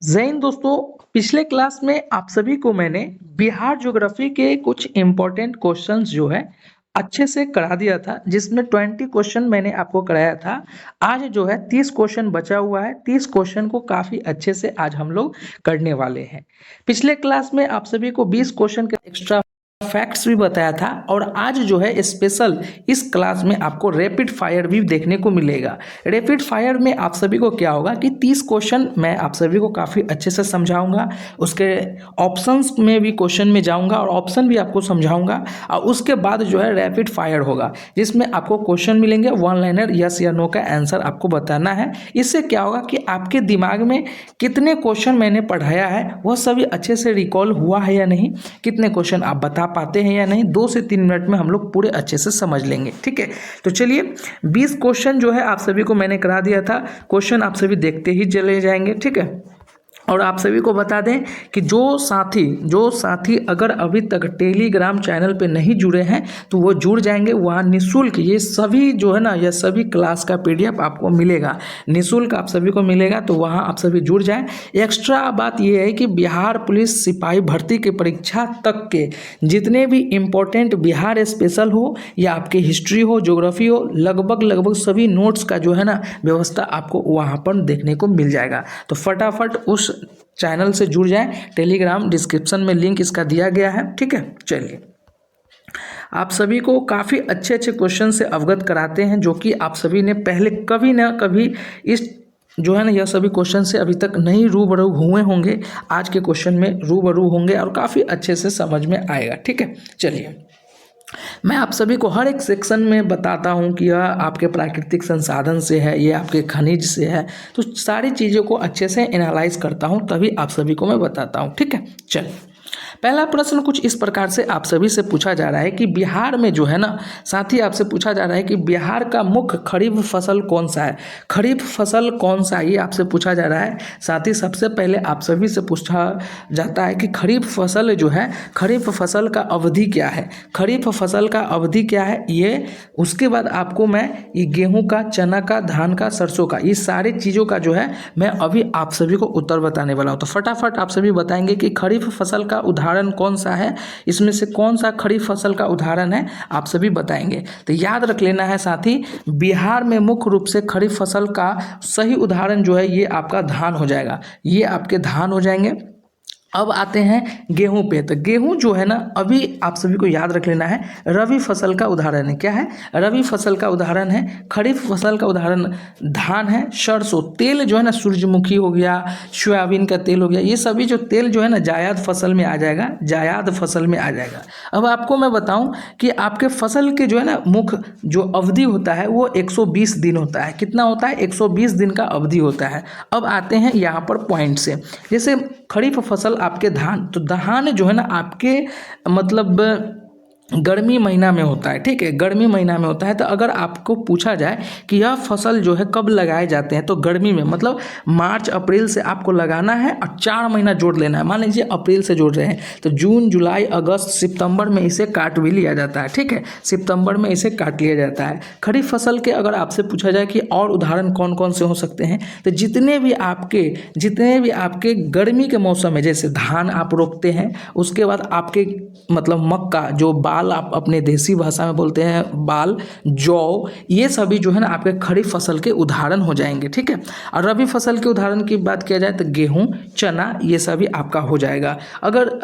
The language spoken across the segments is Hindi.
जय हिंद दोस्तों। पिछले क्लास में आप सभी को मैंने बिहार ज्योग्राफी के कुछ इम्पोर्टेंट क्वेश्चंस जो है अच्छे से करा दिया था, जिसमें 20 क्वेश्चन मैंने आपको कराया था। आज जो है 30 क्वेश्चन बचा हुआ है। 30 क्वेश्चन को काफ़ी अच्छे से आज हम लोग करने वाले हैं। पिछले क्लास में आप सभी को 20 क्वेश्चन के एक्स्ट्रा फैक्ट्स भी बताया था, और आज जो है स्पेशल इस क्लास में आपको रैपिड फायर भी देखने को मिलेगा। रैपिड फायर में आप सभी को क्या होगा कि 30 क्वेश्चन मैं आप सभी को काफ़ी अच्छे से समझाऊंगा, उसके ऑप्शंस में भी क्वेश्चन में जाऊंगा और ऑप्शन भी आपको समझाऊंगा, और उसके बाद जो है रैपिड फायर होगा जिसमें आपको क्वेश्चन मिलेंगे, वन लाइनर यस या नो का आंसर आपको बताना है। इससे क्या होगा कि आपके दिमाग में कितने क्वेश्चन मैंने पढ़ाया है वह सभी अच्छे से रिकॉल हुआ है या नहीं, कितने क्वेश्चन आप बता पाते हैं या नहीं, 2 से 3 मिनट में हम लोग पूरे अच्छे से समझ लेंगे। ठीक है, तो चलिए 20 क्वेश्चन जो है आप सभी को मैंने करा दिया था। क्वेश्चन आप सभी देखते ही चले जाएंगे। ठीक है, और आप सभी को बता दें कि जो साथी अगर अभी तक टेलीग्राम चैनल पे नहीं जुड़े हैं तो वो जुड़ जाएंगे। वहाँ निःशुल्क ये सभी जो है ना, ये सभी क्लास का पीडीएफ आपको मिलेगा, निःशुल्क आप सभी को मिलेगा, तो वहाँ आप सभी जुड़ जाएं। एक्स्ट्रा बात ये है कि बिहार पुलिस सिपाही भर्ती की परीक्षा तक के जितने भी इम्पोर्टेंट बिहार स्पेशल हो या आपके हिस्ट्री हो, ज्योग्राफी हो, लगभग सभी नोट्स का जो है ना व्यवस्था आपको वहाँ पर देखने को मिल जाएगा। तो फटाफट उस चैनल से जुड़ जाएं। टेलीग्राम डिस्क्रिप्शन में लिंक इसका दिया गया है। ठीक है, चलिए आप सभी को काफ़ी अच्छे क्वेश्चन से अवगत कराते हैं, जो कि आप सभी ने पहले कभी ना कभी इस जो है ना यह सभी क्वेश्चन से अभी तक नहीं रूबरू हुए होंगे। आज के क्वेश्चन में रूबरू होंगे और काफ़ी अच्छे से समझ में आएगा। ठीक है, चलिए मैं आप सभी को हर एक सेक्शन में बताता हूं कि यह आपके प्राकृतिक संसाधन से है, ये आपके खनिज से है, तो सारी चीज़ों को अच्छे से एनालाइज करता हूं, तभी आप सभी को मैं बताता हूं। ठीक है, चलिए पहला प्रश्न कुछ इस प्रकार से आप सभी से पूछा जा रहा है कि बिहार में जो है ना, साथ ही आपसे पूछा जा रहा है कि बिहार का मुख्य खरीफ फसल कौन सा है। खरीफ फसल कौन सा है ये आपसे पूछा जा रहा है। साथ ही सबसे पहले आप सभी से पूछा जाता है कि खरीफ फसल जो है, खरीफ फसल का अवधि क्या है, खरीफ फसल का अवधि क्या है ये। उसके बाद आपको मैं ये गेहूँ का, चना का, धान का, सरसों का, ये सारी चीज़ों का जो है मैं अभी आप सभी को उत्तर बताने वाला हूँ। तो फटाफट आप सभी बताएंगे कि खरीफ फसल का उदाहरण कौन सा है, इसमें से कौन सा खरीफ फसल का उदाहरण है, आप सभी बताएंगे। तो याद रख लेना है साथी, बिहार में मुख्य रूप से खरीफ फसल का सही उदाहरण जो है ये आपका धान हो जाएगा, ये आपके धान हो जाएंगे। अब आते हैं गेहूं पे। तो गेहूं जो है ना, अभी आप सभी को याद रख लेना है, रवि फसल का उदाहरण है। क्या है? रवि फसल का उदाहरण है। खरीफ फसल का उदाहरण धान है। सरसों तेल जो है ना, सूरजमुखी हो गया, सोयाबीन का तेल हो गया, ये सभी जो तेल जो है ना जायद फसल में आ जाएगा, जायद फसल में आ जाएगा। अब आपको मैं बताऊं कि आपके फसल के जो है ना मुख्य जो अवधि होता है वो 120 दिन होता है। कितना होता है? 120 दिन का अवधि होता है। अब आते हैं यहाँ पर पॉइंट से, जैसे खरीफ फसल आपके धान, तो धान जो है ना आपके मतलब गर्मी महीना में होता है। ठीक है, गर्मी महीना में होता है। तो अगर आपको पूछा जाए कि यह फसल जो है कब लगाए जाते हैं, तो गर्मी में, मतलब मार्च अप्रैल से आपको लगाना है और 4 महीना जोड़ लेना है। मान लीजिए अप्रैल से जोड़ रहे हैं तो जून, जुलाई, अगस्त, सितंबर में इसे काट भी लिया जाता है। ठीक है, सितंबर में इसे काट लिया जाता है। खरीफ फसल के अगर आपसे पूछा जाए कि और उदाहरण कौन कौन से हो सकते हैं, तो जितने भी आपके गर्मी के मौसम में, जैसे धान आप रोपते हैं, उसके बाद आपके मतलब मक्का, जो बाल आप अपने देसी भाषा में बोलते हैं, बाल, जौ, ये सभी जो है ना आपके खरीफ फसल के उदाहरण हो जाएंगे। ठीक है, और रबी फसल के उदाहरण की बात किया जाए तो गेहूं, चना, ये सभी आपका हो जाएगा। अगर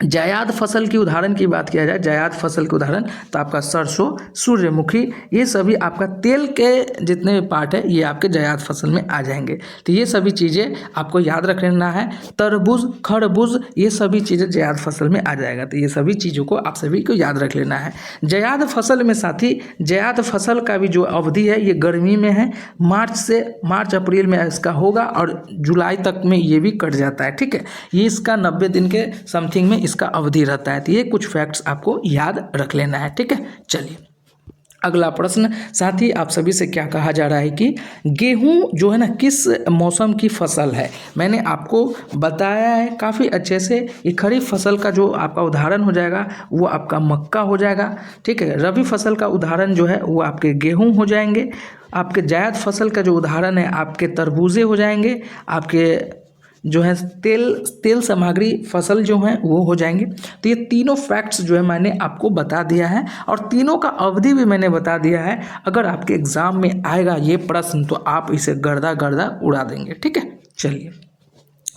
जायद फसल की उदाहरण की बात किया जाए, जायद फसल के उदाहरण, तो आपका सरसों, सूर्यमुखी, ये सभी आपका तेल के जितने भी पार्ट है ये आपके जायद फसल में आ जाएंगे। तो ये सभी चीज़ें आपको याद रख लेना है। तरबूज, खरबूज, ये सभी चीज़ें जायद फसल में आ जाएगा। तो ये सभी चीज़ों को आप सभी को याद रख लेना है। जायद फसल में साथी, जायद फसल का भी जो अवधि है ये गर्मी में है, मार्च अप्रैल में इसका होगा और जुलाई तक में ये भी कट जाता है। ठीक है, ये इसका 90 दिन के समथिंग में इसका अवधि रहता है। तो ये कुछ फैक्ट्स आपको याद रख लेना है। ठीक है, चलिए अगला प्रश्न साथी आप सभी से क्या कहा जा रहा है कि गेहूं जो है ना किस मौसम की फसल है। मैंने आपको बताया है काफ़ी अच्छे से। ये खरीफ फसल का जो आपका उदाहरण हो जाएगा वो आपका मक्का हो जाएगा। ठीक है, रबी फसल का उदाहरण जो है वो आपके गेहूं हो जाएंगे। आपके जायद फसल का जो उदाहरण है आपके तरबूजे हो जाएंगे। आपके जो है तेल सामग्री फसल जो है वो हो जाएंगे। तो ये तीनों फैक्ट्स जो है मैंने आपको बता दिया है और तीनों का अवधि भी मैंने बता दिया है। अगर आपके एग्जाम में आएगा ये प्रश्न तो आप इसे गर्दा गर्दा उड़ा देंगे। ठीक है, चलिए,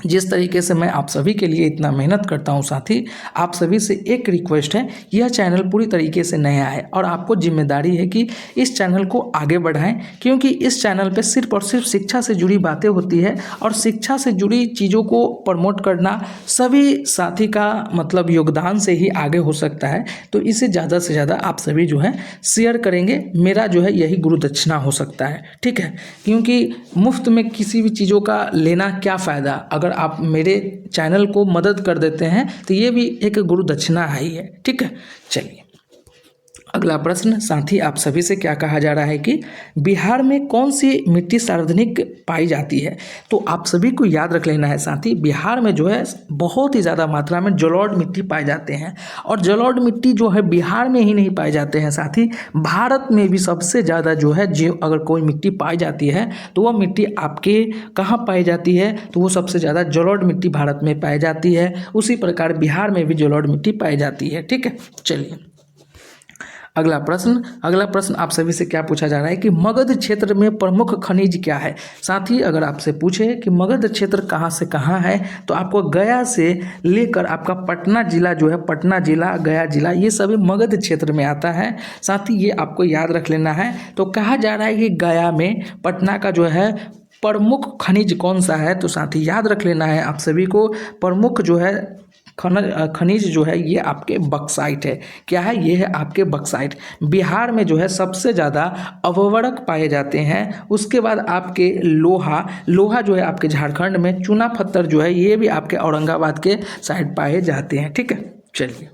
जिस तरीके से मैं आप सभी के लिए इतना मेहनत करता हूं साथी, आप सभी से एक रिक्वेस्ट है, यह चैनल पूरी तरीके से नया है और आपको जिम्मेदारी है कि इस चैनल को आगे बढ़ाएं, क्योंकि इस चैनल पे सिर्फ और सिर्फ शिक्षा से जुड़ी बातें होती है और शिक्षा से जुड़ी चीज़ों को प्रमोट करना सभी साथी का मतलब योगदान से ही आगे हो सकता है। तो इसे ज़्यादा से ज़्यादा आप सभी जो है शेयर करेंगे, मेरा जो है यही गुरु दक्षिणा हो सकता है। ठीक है, क्योंकि मुफ्त में किसी भी चीज़ों का लेना क्या फ़ायदा, अगर आप मेरे चैनल को मदद कर देते हैं तो ये भी एक गुरु दक्षिणा ही है। ठीक है, चलिए, अगला प्रश्न साथी आप सभी से क्या कहा जा रहा है कि बिहार में कौन सी मिट्टी सार्वजनिक पाई जाती है। तो आप सभी को याद रख लेना है साथी, बिहार में जो है बहुत ही ज़्यादा मात्रा में जलोढ़ मिट्टी पाए जाते हैं और जलोढ़ मिट्टी जो है बिहार में ही नहीं पाए जाते हैं साथी, भारत में भी सबसे ज़्यादा जो है जो अगर कोई मिट्टी पाई जाती है तो वह मिट्टी आपके कहाँ पाई जाती है, तो वो सबसे ज़्यादा जलोढ़ मिट्टी भारत में पाई जाती है। उसी प्रकार बिहार में भी जलोढ़ मिट्टी पाई जाती है। ठीक है, चलिए, अगला प्रश्न आप सभी से क्या पूछा जा रहा है कि मगध क्षेत्र में प्रमुख खनिज क्या है। साथ ही अगर आपसे पूछे कि मगध क्षेत्र कहाँ से कहाँ है तो आपको गया से लेकर आपका पटना जिला जो है, पटना जिला, गया जिला, ये सभी मगध क्षेत्र में आता है। साथ ही ये आपको याद रख लेना है। तो कहा जा रहा है कि गया में पटना का जो है प्रमुख खनिज कौन सा है, तो साथ ही याद रख लेना है आप सभी को, प्रमुख जो है खनिज जो है ये आपके बक्साइट है। क्या है, ये है आपके बक्साइट। बिहार में जो है सबसे ज़्यादा अववर्णक पाए जाते हैं। उसके बाद आपके लोहा जो है आपके झारखंड में, चूना पत्थर जो है ये भी आपके औरंगाबाद के साइड पाए जाते हैं। ठीक है, चलिए,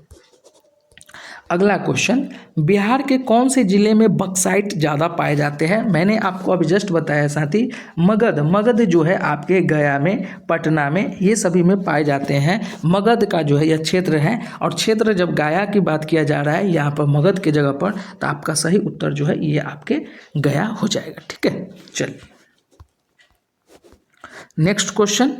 अगला क्वेश्चन, बिहार के कौन से जिले में बक्साइट ज़्यादा पाए जाते हैं। मैंने आपको अभी जस्ट बताया साथी, मगध जो है आपके गया में, पटना में, ये सभी में पाए जाते हैं। मगध का जो है यह क्षेत्र है और क्षेत्र जब गया की बात किया जा रहा है यहाँ पर मगध की जगह पर, तो आपका सही उत्तर जो है ये आपके गया हो जाएगा। ठीक है, चलिए, नेक्स्ट क्वेश्चन,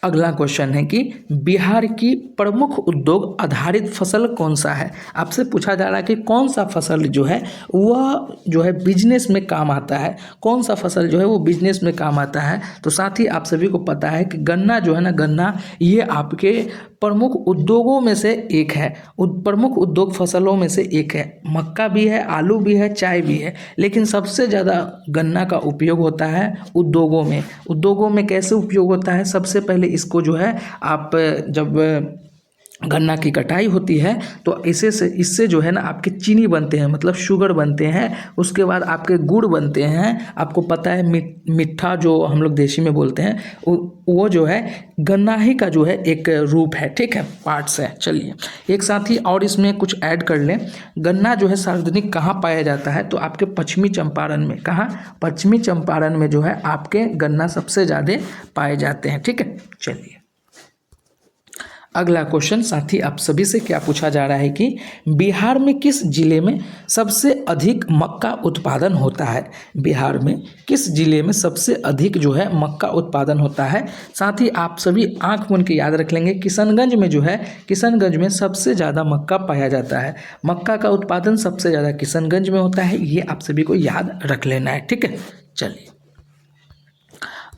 अगला क्वेश्चन है कि बिहार की प्रमुख उद्योग आधारित फसल कौन सा है। आपसे पूछा जा रहा है कि कौन सा फसल जो है वह जो है बिजनेस में काम आता है, कौन सा फसल जो है वो बिजनेस में काम आता है। तो साथ ही आप सभी को पता है कि गन्ना जो है ना, गन्ना ये आपके प्रमुख उद्योगों में से एक है, प्रमुख उद्योग फसलों में से एक है। मक्का भी है, आलू भी है, चाय भी है, लेकिन सबसे ज़्यादा गन्ना का उपयोग होता है उद्योगों में। उद्योगों में कैसे उपयोग होता है, सबसे पहले इसको जो है आप जब गन्ना की कटाई होती है तो इससे जो है ना आपके चीनी बनते हैं, मतलब शुगर बनते हैं। उसके बाद आपके गुड़ बनते हैं। आपको पता है मिठा जो हम लोग देशी में बोलते हैं, वो जो है गन्ना ही का जो है एक रूप है। ठीक है, पार्ट्स है। चलिए, एक साथ ही और इसमें कुछ ऐड कर लें, गन्ना जो है सार्वजनिक कहाँ पाया जाता है, तो आपके पश्चिमी चंपारण में। कहाँ, पश्चिमी चंपारण में जो है आपके गन्ना सबसे ज़्यादा पाए जाते हैं। ठीक है, चलिए, अगला क्वेश्चन साथी आप सभी से क्या पूछा जा रहा है कि बिहार में किस जिले में सबसे अधिक मक्का उत्पादन होता है। बिहार में किस जिले में सबसे अधिक जो है मक्का उत्पादन होता है। साथ ही आप सभी आंख मूंद के याद रख लेंगे, किशनगंज में जो है, किशनगंज में सबसे ज़्यादा मक्का पाया जाता है। मक्का का उत्पादन सबसे ज़्यादा किशनगंज में होता है, ये आप सभी को याद रख लेना है। ठीक है, चलिए,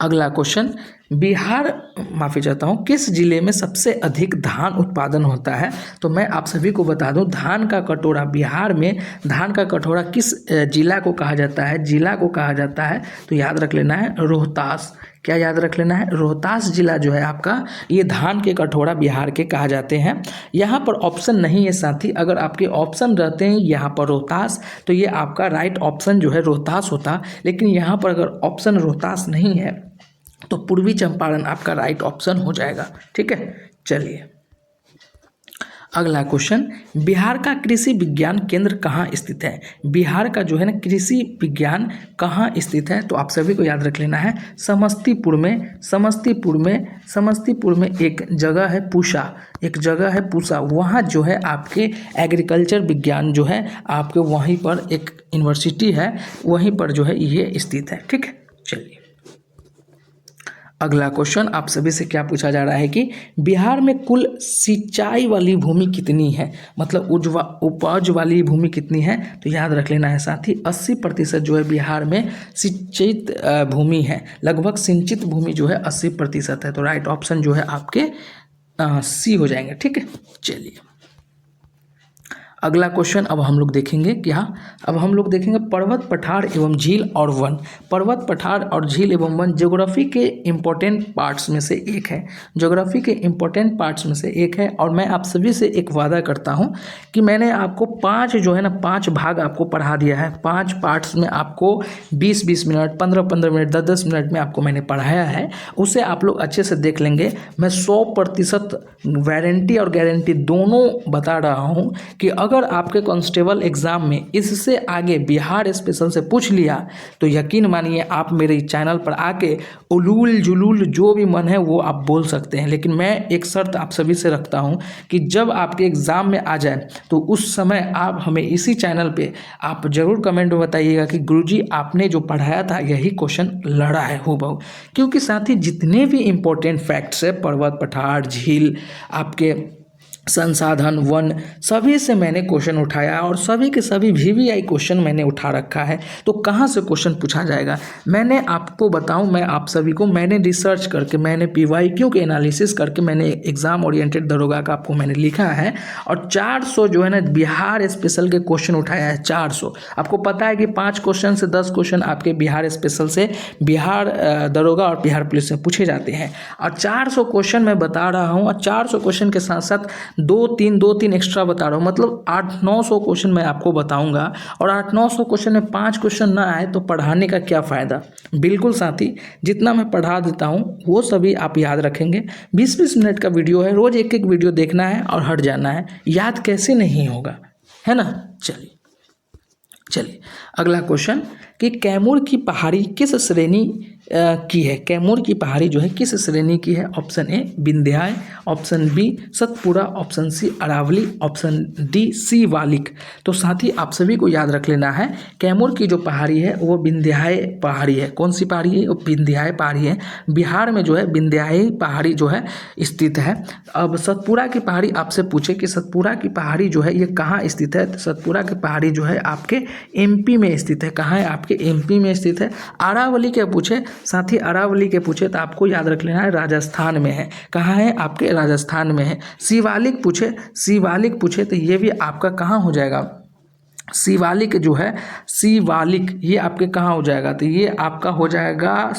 अगला क्वेश्चन, माफ़ी चाहता हूँ, किस जिले में सबसे अधिक धान उत्पादन होता है। तो मैं आप सभी को बता दूं, धान का कटोरा, बिहार में धान का कटोरा किस जिला को कहा जाता है, जिला को कहा जाता है, तो याद रख लेना है रोहतास। क्या याद रख लेना है, रोहतास जिला जो है आपका, ये धान के कटोरा बिहार के कहा जाते हैं। यहाँ पर ऑप्शन नहीं है साथी, अगर आपके ऑप्शन रहते हैं यहाँ पर रोहतास, तो ये आपका राइट ऑप्शन जो है रोहतास होता। लेकिन यहाँ पर अगर ऑप्शन रोहतास नहीं है तो पूर्वी चंपारण आपका राइट ऑप्शन हो जाएगा। ठीक है, चलिए, अगला क्वेश्चन, बिहार का कृषि विज्ञान केंद्र कहाँ स्थित है। बिहार का जो है ना कृषि विज्ञान कहाँ स्थित है, तो आप सभी को याद रख लेना है समस्तीपुर में एक जगह है पूसा, वहाँ जो है आपके एग्रीकल्चर विज्ञान जो है आपके वहीं पर एक यूनिवर्सिटी है, वहीं पर जो है ये स्थित है। ठीक है, चलिए, अगला क्वेश्चन आप सभी से क्या पूछा जा रहा है कि बिहार में कुल सिंचाई वाली भूमि कितनी है, मतलब उपज वाली भूमि कितनी है। तो याद रख लेना है साथी 80% जो है बिहार में सिंचित भूमि है, लगभग सिंचित भूमि जो है 80% है। तो राइट ऑप्शन जो है आपके सी हो जाएंगे। ठीक है, चलिए अगला क्वेश्चन अब हम लोग देखेंगे क्या, अब हम लोग देखेंगे पर्वत पठार एवं झील और वन। पर्वत पठार और झील एवं वन ज्योग्राफी के इम्पोर्टेंट पार्ट्स में से एक है, ज्योग्राफी के इम्पोर्टेंट पार्ट्स में से एक है। और मैं आप सभी से एक वादा करता हूं कि मैंने आपको 5 जो है ना 5 भाग आपको पढ़ा दिया है। 5 पार्ट्स में आपको 20-20 मिनट, 15-15 मिनट, 10-10 मिनट में आपको मैंने पढ़ाया है। उसे आप लोग अच्छे से देख लेंगे। मैं 100% वारंटी और गारंटी दोनों बता रहा हूँ कि अगर आपके कांस्टेबल एग्जाम में इससे आगे बिहार स्पेशल से पूछ लिया तो यकीन मानिए आप मेरे चैनल पर आके उलूल जुलूल जो भी मन है वो आप बोल सकते हैं। लेकिन मैं एक शर्त आप सभी से रखता हूं कि जब आपके एग्जाम में आ जाए तो उस समय आप हमें इसी चैनल पे आप जरूर कमेंट में बताइएगा कि गुरुजी आपने जो पढ़ाया था यही क्वेश्चन लड़ा है हूबहू। क्योंकि साथ ही जितने भी इम्पोर्टेंट फैक्ट्स है, पर्वत पठार, झील, आपके संसाधन, वन, सभी से मैंने क्वेश्चन उठाया और सभी के सभी VVI क्वेश्चन मैंने उठा रखा है। तो कहाँ से क्वेश्चन पूछा जाएगा, मैंने आपको बताऊं, मैं आप सभी को मैंने रिसर्च करके, मैंने PYQ के एनालिसिस करके मैंने एग्जाम ओरिएंटेड दरोगा का आपको मैंने लिखा है और 400 जो है ना बिहार स्पेशल के क्वेश्चन उठाया है। 400, आपको पता है कि 5 क्वेश्चन से 10 क्वेश्चन आपके बिहार स्पेशल से, बिहार दरोगा और बिहार पुलिस से पूछे जाते हैं। और 400 क्वेश्चन मैं बता रहा हूँ और 400 क्वेश्चन के साथ साथ 2-3 एक्स्ट्रा बता रहा हूँ, मतलब 800-900 क्वेश्चन मैं आपको बताऊंगा। और 800-900 क्वेश्चन में 5 क्वेश्चन ना आए तो पढ़ाने का क्या फ़ायदा। बिल्कुल साथी, जितना मैं पढ़ा देता हूँ वो सभी आप याद रखेंगे। 20-20 मिनट का वीडियो है, रोज़ एक वीडियो देखना है और हट जाना है, याद कैसे नहीं होगा, है ना। चलिए अगला क्वेश्चन कि कैमूर की पहाड़ी किस श्रेणी की है। कैमूर की पहाड़ी जो है किस श्रेणी की है। Option A Vindhya, option B Satpura, option C Aravalli, option D Shivalik. तो साथ ही आप सभी को याद रख लेना है कैमूर की जो पहाड़ी है वो विंध्याय पहाड़ी है। कौन सी पहाड़ी है, वो विंध्याय पहाड़ी है। बिहार में जो है विंध्याय पहाड़ी जो है स्थित है। अब सतपुरा की पहाड़ी आपसे पूछे कि सतपुरा की पहाड़ी जो है ये कहाँ स्थित है, तो सतपुरा की पहाड़ी जो है आपके MP में स्थित है। कहाँ है, आपके MP में स्थित है। अरावली के पूछे, साथ ही अरावली के पूछे तो आपको याद रख लेना है राजस्थान में है। कहाँ है, आपके राजस्थान में है। शिवालिक पूछे तो ये भी आपका कहाँ हो जाएगा, शिवालिक जो है, शिवालिक ये आपके कहाँ हो जाएगा, तो ये आपका हो जाएगा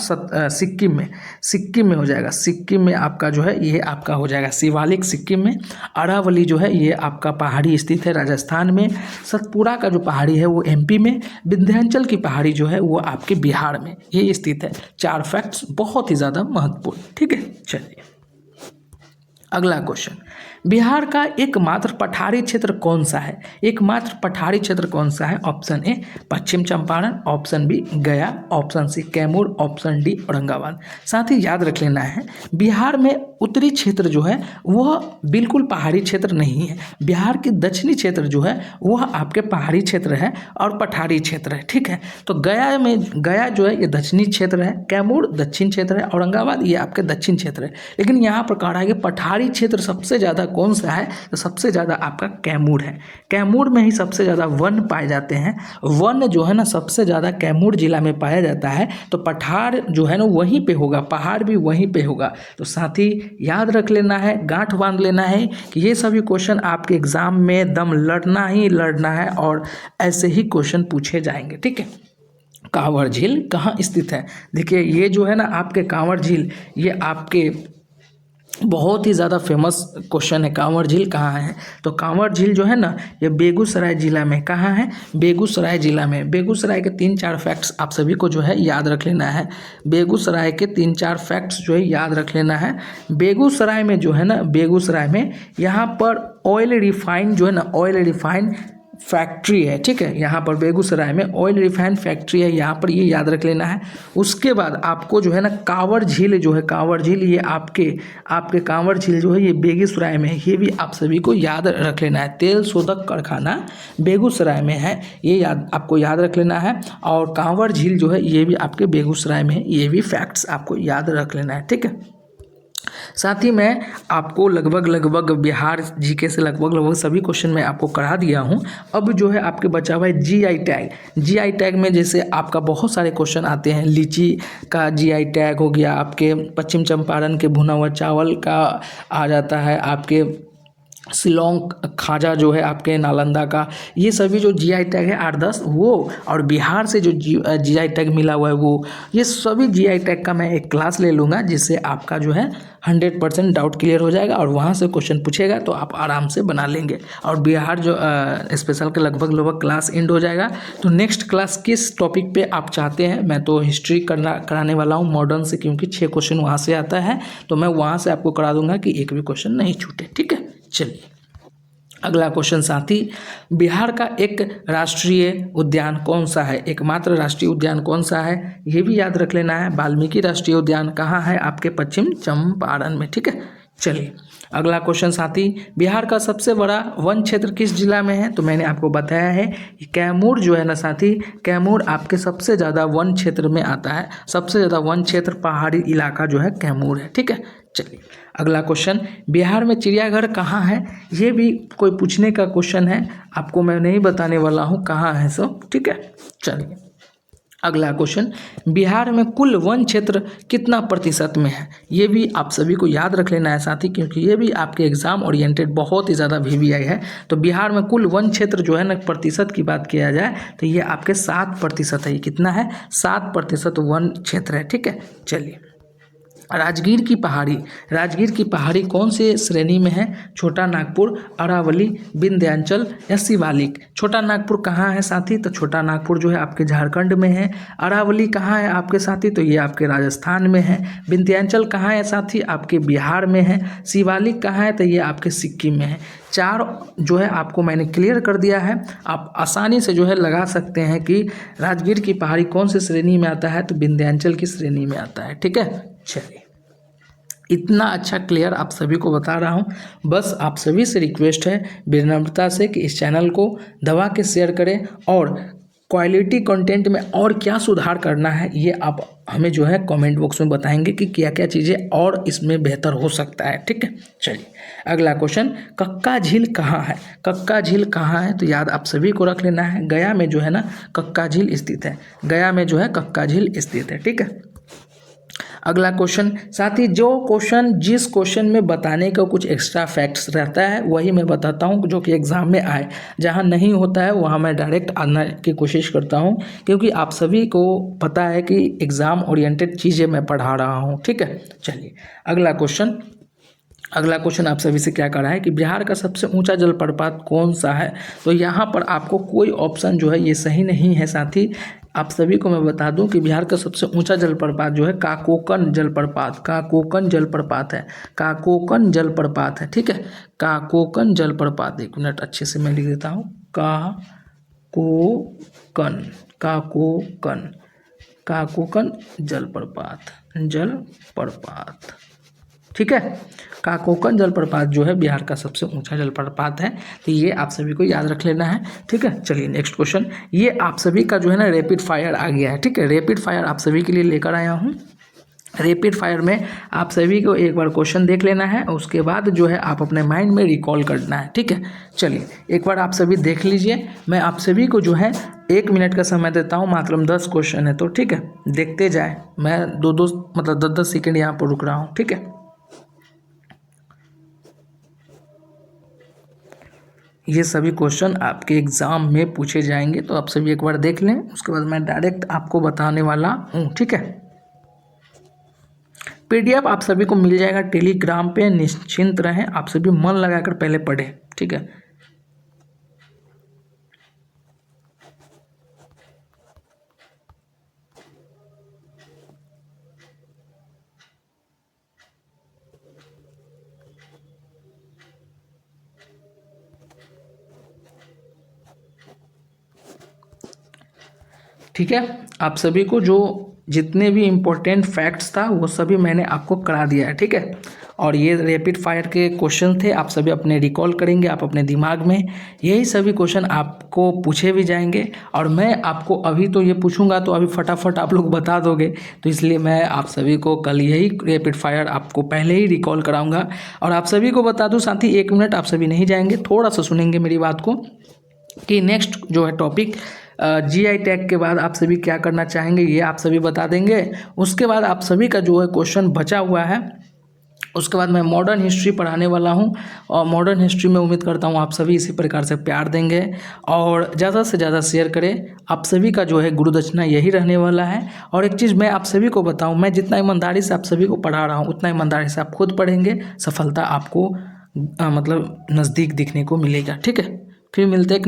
सिक्किम में हो जाएगा। सिक्किम में आपका जो है ये आपका हो जाएगा शिवालिक, सिक्किम में। अरावली जो है ये आपका पहाड़ी स्थित है राजस्थान में। सतपुरा का जो पहाड़ी है वो MP में। विंध्याचल की पहाड़ी जो है वो आपके बिहार में ये स्थित है। 4 फैक्ट्स बहुत ही ज़्यादा महत्वपूर्ण। ठीक है, चलिए अगला क्वेश्चन, बिहार का एकमात्र पठारी क्षेत्र कौन सा है। एकमात्र पठारी क्षेत्र कौन सा है। ऑप्शन ए पश्चिम Champaran, option B Gaya, option C Kaimur, option D Aurangabad. साथ ही याद रख लेना है बिहार में उत्तरी क्षेत्र जो है वह बिल्कुल पहाड़ी क्षेत्र नहीं है। बिहार की दक्षिणी क्षेत्र जो है वह आपके पहाड़ी क्षेत्र है और पठारी क्षेत्र है। ठीक है, तो गया जो है ये दक्षिणी क्षेत्र है, कैमूर दक्षिण क्षेत्र है, औरंगाबाद ये आपके दक्षिण क्षेत्र है। लेकिन यहाँ पर कहा है कि पठारी क्षेत्र सबसे ज़्यादा कौन सा है, तो सबसे ज़्यादा आपका कैमूर है। कैमूर में ही सबसे ज़्यादा वन पाए जाते हैं। वन जो है ना सबसे ज़्यादा कैमूर जिला में पाया जाता है। तो पठार जो है ना वहीं पे होगा, पहाड़ भी वहीं पे होगा। तो साथ ही याद रख लेना है, गांठ बांध लेना है कि ये सभी क्वेश्चन आपके एग्जाम में दम लड़ना ही लड़ना है और ऐसे ही क्वेश्चन पूछे जाएंगे। ठीक है, कांवर झील कहाँ स्थित है। देखिए ये जो है ना आपके कांवर झील ये आपके बहुत ही ज़्यादा फेमस क्वेश्चन है। कांवर झील कहाँ है, तो कांवर झील जो है ना ये बेगूसराय जिला में। कहाँ है, बेगूसराय जिला में। बेगूसराय के 3-4 फैक्ट्स आप सभी को जो है याद रख लेना है। बेगूसराय के 3-4 फैक्ट्स जो है याद रख लेना है। बेगूसराय में जो है ना, बेगूसराय में यहाँ पर ऑयल रिफाइन जो है ना, ऑयल रिफाइन फैक्ट्री है, ठीक है, यहाँ पर बेगूसराय में ऑयल रिफाइन फैक्ट्री है, यहाँ पर ये याद रख लेना है। उसके बाद आपको जो है ना कांवर झील जो है, कांवर झील ये आपके कांवर झील जो है ये बेगूसराय में है, ये भी आप सभी को याद रख लेना है। तेल शोधक कारखाना बेगूसराय में है, ये आपको याद रख लेना है। और कांवर झील जो है ये भी आपके बेगूसराय में है, ये भी फैक्ट्स आपको याद रख लेना है, ठीक है। साथ ही मैं आपको लगभग बिहार जीके से लगभग सभी क्वेश्चन मैं आपको करा दिया हूं। अब जो है आपके बचा हुआ है जीआई टैग। जीआई टैग में जैसे आपका बहुत सारे क्वेश्चन आते हैं, लीची का जीआई टैग हो गया, आपके पश्चिम चंपारण के भुना हुआ चावल का आ जाता है, आपके शिलोंग खाजा जो है आपके नालंदा का, ये सभी जो जीआई टैग है 8-10 वो, और बिहार से जो जीआई टैग मिला हुआ है वो, ये सभी जीआई टैग का मैं एक क्लास ले लूँगा, जिससे आपका जो है 100% डाउट क्लियर हो जाएगा और वहाँ से क्वेश्चन पूछेगा तो आप आराम से बना लेंगे। और बिहार जो स्पेशल का लगभग क्लास एंड हो जाएगा। तो नेक्स्ट क्लास किस टॉपिक पे आप चाहते हैं? मैं तो हिस्ट्री कराने वाला हूँ मॉडर्न से, क्योंकि 6 क्वेश्चन वहाँ से आता है, तो मैं वहाँ से आपको करा दूंगा कि एक भी क्वेश्चन नहीं छूटे, ठीक है। चलिए अगला क्वेश्चन साथी, बिहार का एक राष्ट्रीय उद्यान कौन सा है? एकमात्र राष्ट्रीय उद्यान कौन सा है? ये भी याद रख लेना है। वाल्मीकि राष्ट्रीय उद्यान कहाँ है? आपके पश्चिम चंपारण में, ठीक है। चलिए अगला क्वेश्चन साथी, बिहार का सबसे बड़ा वन क्षेत्र किस जिला में है? तो मैंने आपको बताया है कि कैमूर जो है ना साथी, कैमूर आपके सबसे ज़्यादा वन क्षेत्र में आता है। सबसे ज़्यादा वन क्षेत्र पहाड़ी इलाका जो है कैमूर है, ठीक है। चलिए अगला क्वेश्चन, बिहार में चिड़ियाघर कहाँ है? ये भी कोई पूछने का क्वेश्चन है, आपको मैं नहीं बताने वाला हूँ कहाँ है सब, ठीक है। चलिए अगला क्वेश्चन, बिहार में कुल वन क्षेत्र कितना प्रतिशत में है? ये भी आप सभी को याद रख लेना है साथी, क्योंकि ये भी आपके एग्जाम ओरिएंटेड बहुत ही ज़्यादा वीवीआई है। तो बिहार में कुल वन क्षेत्र जो है ना, प्रतिशत की बात किया जाए तो ये आपके 7% है। ये कितना है? 7% वन क्षेत्र है, ठीक है। चलिए राजगीर की पहाड़ी कौन से श्रेणी में है? छोटा नागपुर, अरावली, विंध्याचल या शिवालिक? छोटा नागपुर कहाँ है साथी? तो छोटा नागपुर जो है आपके झारखंड में है। अरावली कहाँ है आपके साथी? तो ये आपके राजस्थान में है। विंध्याचल कहाँ है साथी? आपके बिहार में है। शिवालिक कहाँ है? तो ये आपके सिक्किम में है। 4 जो है आपको मैंने क्लियर कर दिया है, आप आसानी से जो है लगा सकते हैं कि राजगीर की पहाड़ी कौन से श्रेणी में आता है? तो विंध्याचल की श्रेणी में आता है, ठीक है। चलिए इतना अच्छा क्लियर आप सभी को बता रहा हूँ। बस आप सभी से रिक्वेस्ट है विनम्रता से कि इस चैनल को दबा के शेयर करें, और क्वालिटी कंटेंट में और क्या सुधार करना है ये आप हमें जो है कमेंट बॉक्स में बताएंगे कि क्या क्या चीज़ें और इसमें बेहतर हो सकता है, ठीक है। चलिए अगला क्वेश्चन, कक्का झील कहाँ है? कक्का झील कहाँ है? तो याद आप सभी को रख लेना है, गया में जो है ना कक्का झील स्थित है। गया में जो है कक्का झील स्थित है, ठीक है। अगला क्वेश्चन साथ ही, जो क्वेश्चन जिस क्वेश्चन में बताने का कुछ एक्स्ट्रा फैक्ट्स रहता है वही मैं बताता हूँ, जो कि एग्जाम में आए। जहाँ नहीं होता है वहाँ मैं डायरेक्ट आने की कोशिश करता हूँ, क्योंकि आप सभी को पता है कि एग्ज़ाम ओरिएंटेड चीज़ें मैं पढ़ा रहा हूँ, ठीक है। चलिए अगला क्वेश्चन आप सभी से क्या कर रहा है कि बिहार का सबसे ऊंचा जलप्रपात कौन सा है? तो यहाँ पर आपको कोई ऑप्शन जो है ये सही नहीं है साथी। आप सभी को मैं बता दूं कि बिहार का सबसे ऊंचा जलप्रपात जो है काकोकन जलप्रपात है। काकोकन जलप्रपात है, ठीक है। काकोकन जलप्रपात, एक मिनट अच्छे से मैं लिख देता हूँ, काकोकन जलप्रपात, ठीक है। काकोकन जलप्रपात जो है बिहार का सबसे ऊंचा जलप्रपात है, तो ये आप सभी को याद रख लेना है, ठीक है। चलिए नेक्स्ट क्वेश्चन, ये आप सभी का जो है ना रैपिड फायर आ गया है, ठीक है। रैपिड फायर आप सभी के लिए लेकर आया हूँ। रैपिड फायर में आप सभी को एक बार क्वेश्चन देख लेना है, उसके बाद जो है आप अपने माइंड में रिकॉल करना है, ठीक है। चलिए एक बार आप सभी देख लीजिए, मैं आप सभी को जो है 1 मिनट का समय देता हूँ, मात्र 10 क्वेश्चन है, तो ठीक है देखते जाए। मैं 2-2 मतलब 10-10 सेकेंड यहाँ पर रुक रहा हूँ, ठीक है। ये सभी क्वेश्चन आपके एग्ज़ाम में पूछे जाएंगे, तो आप सभी एक बार देख लें, उसके बाद मैं डायरेक्ट आपको बताने वाला हूँ, ठीक है। पीडीएफ आप सभी को मिल जाएगा टेलीग्राम पे, निश्चिंत रहें, आप सभी मन लगाकर पहले पढ़ें, ठीक है। ठीक है, आप सभी को जो जितने भी इम्पोर्टेंट फैक्ट्स था वो सभी मैंने आपको करा दिया है। ठीक है, और ये रैपिड फायर के क्वेश्चन थे, आप सभी अपने रिकॉल करेंगे आप अपने दिमाग में, यही सभी क्वेश्चन आपको पूछे भी जाएंगे और मैं आपको अभी तो ये पूछूंगा तो अभी फटाफट आप लोग बता दोगे, तो इसलिए मैं आप सभी को कल यही रैपिड फायर आपको पहले ही रिकॉल कराऊंगा। और आप सभी को बता दूं साथी, 1 मिनट आप सभी नहीं जाएंगे, थोड़ा सा सुनेंगे मेरी बात को कि नेक्स्ट जो है टॉपिक जीआई टैग के बाद आप सभी क्या करना चाहेंगे ये आप सभी बता देंगे। उसके बाद आप सभी का जो है क्वेश्चन बचा हुआ है, उसके बाद मैं मॉडर्न हिस्ट्री पढ़ाने वाला हूं और मॉडर्न हिस्ट्री में उम्मीद करता हूं आप सभी इसी प्रकार से प्यार देंगे और ज़्यादा से ज़्यादा शेयर करें। आप सभी का जो है गुरु दक्षिणा यही रहने वाला है। और एक चीज़ मैं आप सभी को बताऊं, मैं जितना ईमानदारी से आप सभी को पढ़ा रहा हूं उतना ईमानदारी से आप खुद पढ़ेंगे, सफलता आपको मतलब नज़दीक दिखने को मिलेगा। ठीक है, फिर मिलते हैं।